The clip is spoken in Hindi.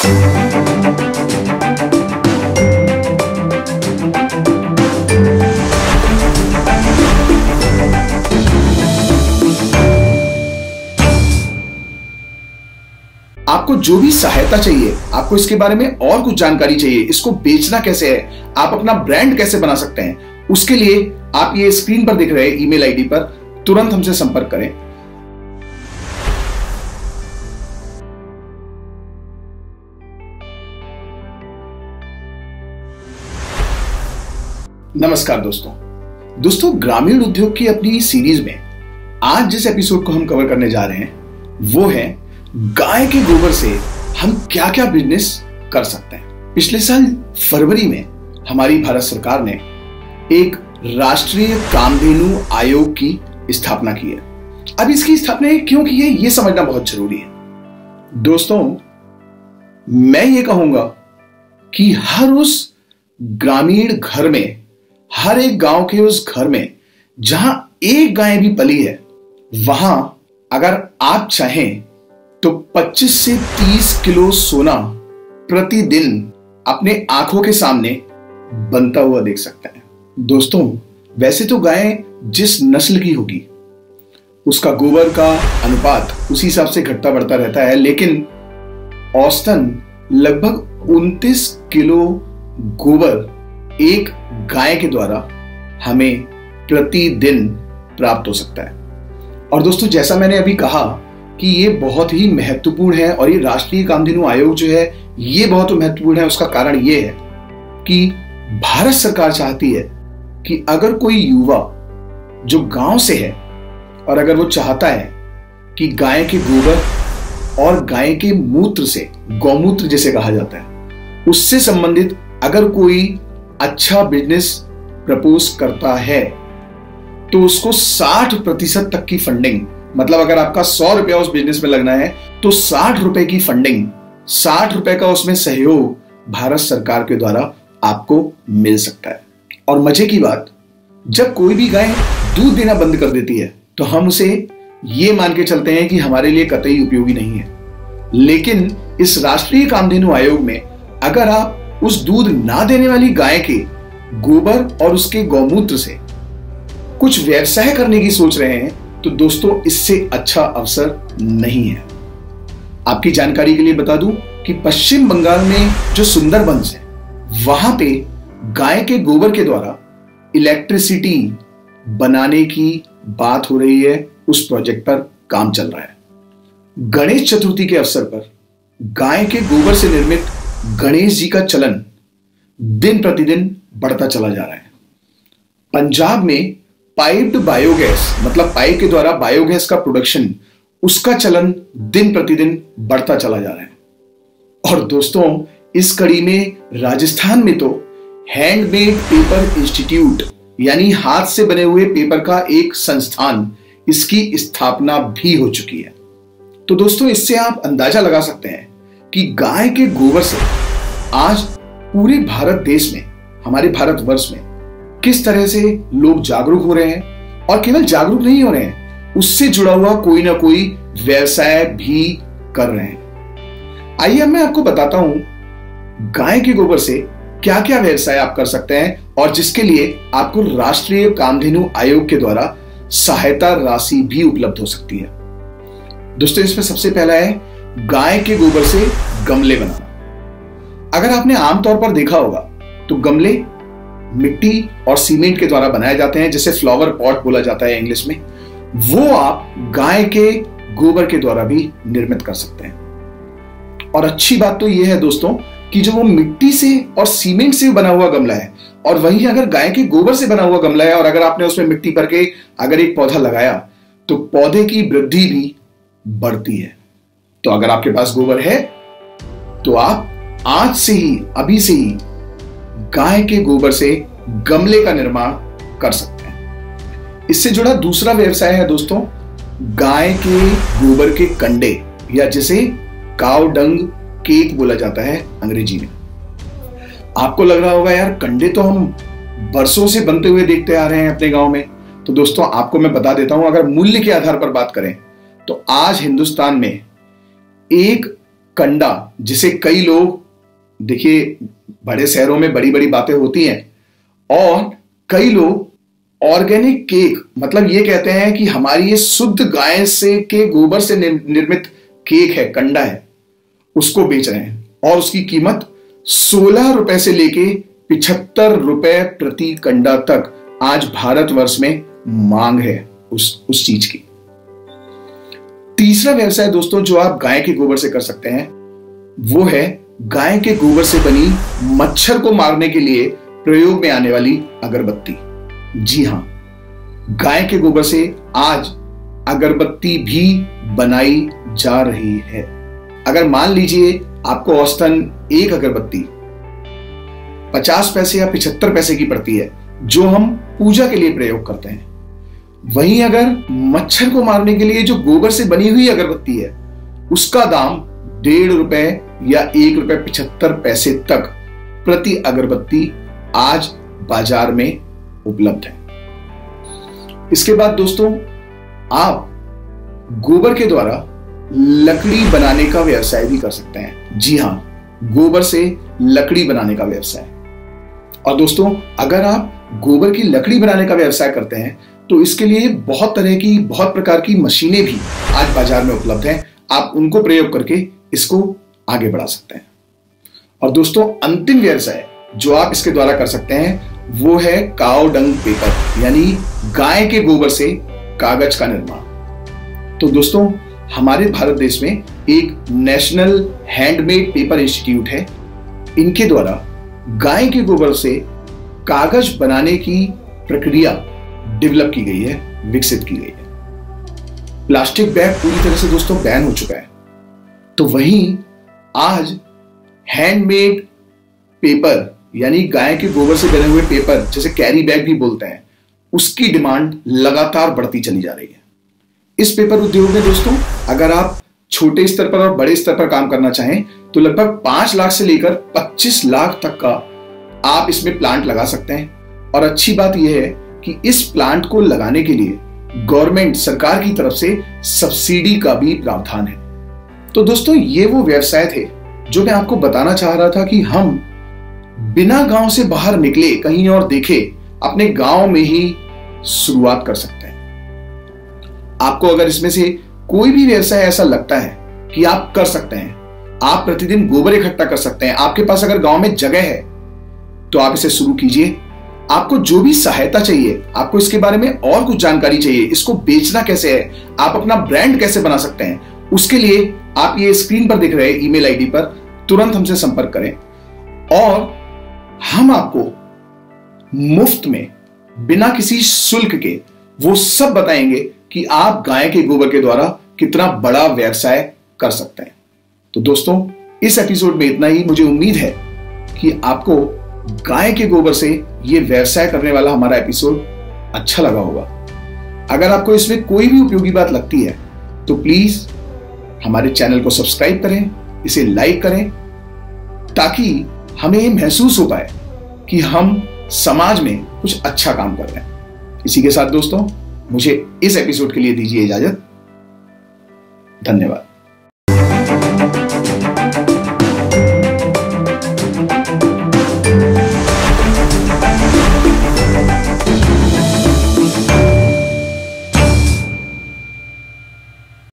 आपको जो भी सहायता चाहिए, आपको इसके बारे में और कुछ जानकारी चाहिए, इसको बेचना कैसे है, आप अपना ब्रांड कैसे बना सकते हैं, उसके लिए आप ये स्क्रीन पर दिख रहे ईमेल आईडी पर तुरंत हमसे संपर्क करें। नमस्कार दोस्तों, ग्रामीण उद्योग की अपनी सीरीज में आज जिस एपिसोड को हम कवर करने जा रहे हैं वो है गाय के गोबर से हम क्या क्या बिजनेस कर सकते हैं। पिछले साल फरवरी में हमारी भारत सरकार ने एक राष्ट्रीय कामधेनु आयोग की स्थापना की है। अब इसकी स्थापना क्यों की है ये समझना बहुत जरूरी है। दोस्तों, मैं ये कहूंगा कि हर उस ग्रामीण घर में, हर एक गांव के उस घर में जहां एक गाय भी पली है, वहां अगर आप चाहें तो 25 से 30 किलो सोना प्रतिदिन अपने आंखों के सामने बनता हुआ देख सकते हैं। दोस्तों, वैसे तो गाय जिस नस्ल की होगी उसका गोबर का अनुपात उसी हिसाब से घटता बढ़ता रहता है, लेकिन औसतन लगभग 29 किलो गोबर एक गाय के द्वारा हमें प्रतिदिन प्राप्त हो सकता है। और दोस्तों, जैसा मैंने अभी कहा कि ये बहुत ही महत्वपूर्ण है और ये राष्ट्रीय कामधेनु आयोग जो है ये बहुत महत्वपूर्ण है। उसका कारण ये है कि भारत सरकार चाहती है कि अगर कोई युवा जो गांव से है और अगर वो चाहता है कि गाय के गोबर और गाय के मूत्र से, गौमूत्र जिसे कहा जाता है, उससे संबंधित अगर कोई अच्छा बिजनेस प्रपोज करता है तो उसको 60% तक की फंडिंग, मतलब अगर आपका 100 रुपया उस बिजनेस में लगना है तो 60 रुपए की फंडिंग, 60 रुपए का उसमें सहयोग भारत सरकार के द्वारा आपको मिल सकता है। और मजे की बात, जब कोई भी गाय दूध देना बंद कर देती है तो हम उसे ये मान के चलते हैं कि हमारे लिए कतई उपयोगी नहीं है। लेकिन इस राष्ट्रीय कामधेनु आयोग में अगर आप उस दूध ना देने वाली गाय के गोबर और उसके गौमूत्र से कुछ व्यवसाय करने की सोच रहे हैं तो दोस्तों, इससे अच्छा अवसर नहीं है। आपकी जानकारी के लिए बता दूं कि पश्चिम बंगाल में जो सुंदरबंस है वहां पे गाय के गोबर के द्वारा इलेक्ट्रिसिटी बनाने की बात हो रही है। उस प्रोजेक्ट पर काम चल रहा है। गणेश चतुर्थी के अवसर पर गाय के गोबर से निर्मित गणेश जी का चलन दिन प्रतिदिन बढ़ता चला जा रहा है। पंजाब में पाइप्ड बायोगैस, मतलब पाइप के द्वारा बायोगैस का प्रोडक्शन, उसका चलन दिन प्रतिदिन बढ़ता चला जा रहा है। और दोस्तों, इस कड़ी में राजस्थान में तो हैंडमेड पेपर इंस्टीट्यूट, यानी हाथ से बने हुए पेपर का एक संस्थान, इसकी स्थापना भी हो चुकी है। तो दोस्तों, इससे आप अंदाजा लगा सकते हैं कि गाय के गोबर से आज पूरे भारत देश में, हमारे भारतवर्ष में किस तरह से लोग जागरूक हो रहे हैं। और केवल जागरूक नहीं हो रहे हैं, उससे जुड़ा हुआ कोई ना कोई व्यवसाय भी कर रहे हैं। आइए अब मैं आपको बताता हूं गाय के गोबर से क्या क्या व्यवसाय आप कर सकते हैं और जिसके लिए आपको राष्ट्रीय कामधेनु आयोग के द्वारा सहायता राशि भी उपलब्ध हो सकती है। दोस्तों, इसमें सबसे पहला है गाय के गोबर से गमले बनाना। अगर आपने आमतौर पर देखा होगा तो गमले मिट्टी और सीमेंट के द्वारा बनाए जाते हैं, जिसे फ्लावर पॉट बोला जाता है इंग्लिश में। वो आप गाय के गोबर के द्वारा भी निर्मित कर सकते हैं। और अच्छी बात तो यह है दोस्तों कि जो वो मिट्टी से और सीमेंट से बना हुआ गमला है और वहीं अगर गाय के गोबर से बना हुआ गमला है और अगर आपने उसमें मिट्टी भर के अगर एक पौधा लगाया तो पौधे की वृद्धि भी बढ़ती है। तो अगर आपके पास गोबर है तो आप आज से ही, अभी से ही गाय के गोबर से गमले का निर्माण कर सकते हैं। इससे जुड़ा दूसरा व्यवसाय है दोस्तों गाय के गोबर के कंडे, या जिसे काउ डंग केक बोला जाता है अंग्रेजी में। आपको लग रहा होगा यार, कंडे तो हम बरसों से बनते हुए देखते आ रहे हैं अपने गांव में। तो दोस्तों, आपको मैं बता देता हूं, अगर मूल्य के आधार पर बात करें तो आज हिंदुस्तान में एक कंडा, जिसे कई लोग, देखिए बड़े शहरों में बड़ी बड़ी बातें होती हैं, और कई लोग ऑर्गेनिक केक, मतलब ये कहते हैं कि हमारी ये शुद्ध गाय से के गोबर से निर्मित केक है, कंडा है, उसको बेच रहे हैं और उसकी कीमत 16 रुपए से लेके 75 रुपए प्रति कंडा तक आज भारतवर्ष में मांग है उस चीज की। तीसरा व्यवसाय दोस्तों जो आप गाय के गोबर से कर सकते हैं वो है गाय के गोबर से बनी मच्छर को मारने के लिए प्रयोग में आने वाली अगरबत्ती। जी हां, गाय के गोबर से आज अगरबत्ती भी बनाई जा रही है। अगर मान लीजिए आपको औसतन एक अगरबत्ती 50 पैसे या 75 पैसे की पड़ती है, जो हम पूजा के लिए प्रयोग करते हैं, वहीं अगर मच्छर को मारने के लिए जो गोबर से बनी हुई अगरबत्ती है उसका दाम 1.5 रुपए या 1 रुपए 75 पैसे तक प्रति अगरबत्ती आज बाजार में उपलब्ध है। इसके बाद दोस्तों आप गोबर के द्वारा लकड़ी बनाने का व्यवसाय भी कर सकते हैं। जी हां, गोबर से लकड़ी बनाने का व्यवसाय। और दोस्तों अगर आप गोबर की लकड़ी बनाने का व्यवसाय करते हैं तो इसके लिए बहुत प्रकार की मशीनें भी आज बाजार में उपलब्ध हैं। आप उनको प्रयोग करके इसको आगे बढ़ा सकते हैं। और दोस्तों अंतिम व्यवसाय जो आप इसके द्वारा कर सकते हैं वो है काऊ डंग पेपर, यानी गाय के गोबर से कागज का निर्माण। तो दोस्तों हमारे भारत देश में एक नेशनल हैंडमेड पेपर इंस्टीट्यूट है। इनके द्वारा गाय के गोबर से कागज बनाने की प्रक्रिया डेवलप की गई है, विकसित की गई है। प्लास्टिक बैग पूरी तरह से दोस्तों बैन हो चुका है, तो वहीं आज हैंडमेड पेपर यानी गाय के गोबर से बने हुए पेपर, जिसे कैरी बैग भी बोलते हैं, उसकी डिमांड लगातार बढ़ती चली जा रही है। इस पेपर उद्योग में दोस्तों अगर आप छोटे स्तर पर और बड़े स्तर पर काम करना चाहें तो लगभग 5 लाख से लेकर 25 लाख तक का आप इसमें प्लांट लगा सकते हैं। और अच्छी बात यह है कि इस प्लांट को लगाने के लिए गवर्नमेंट, सरकार की तरफ से सब्सिडी का भी प्रावधान है। तो दोस्तों ये वो व्यवसाय थे जो मैं आपको बताना चाह रहा था कि हम बिना गांव से बाहर निकले कहीं और देखे अपने गांव में ही शुरुआत कर सकते हैं। आपको अगर इसमें से कोई भी व्यवसाय ऐसा लगता है कि आप कर सकते हैं, आप प्रतिदिन गोबर इकट्ठा कर सकते हैं, आपके पास अगर गांव में जगह है तो आप इसे शुरू कीजिए। आपको जो भी सहायता चाहिए, आपको इसके बारे में और कुछ जानकारी चाहिए, इसको बेचना कैसे है, आप अपना ब्रांड कैसे बना सकते हैं, उसके लिए आप ये स्क्रीन पर दिख रहे ईमेल आईडी पर तुरंत हमसे संपर्क करें और हम आपको मुफ्त में बिना किसी शुल्क के वो सब बताएंगे कि आप गाय के गोबर के द्वारा कितना बड़ा व्यवसाय कर सकते हैं। तो दोस्तों इस एपिसोड में इतना ही। मुझे उम्मीद है कि आपको गाय के गोबर से ये व्यवसाय करने वाला हमारा एपिसोड अच्छा लगा होगा। अगर आपको इसमें कोई भी उपयोगी बात लगती है तो प्लीज हमारे चैनल को सब्सक्राइब करें, इसे लाइक करें, ताकि हमें ये महसूस हो पाए कि हम समाज में कुछ अच्छा काम कर रहे हैं। इसी के साथ दोस्तों मुझे इस एपिसोड के लिए दीजिए इजाजत। धन्यवाद।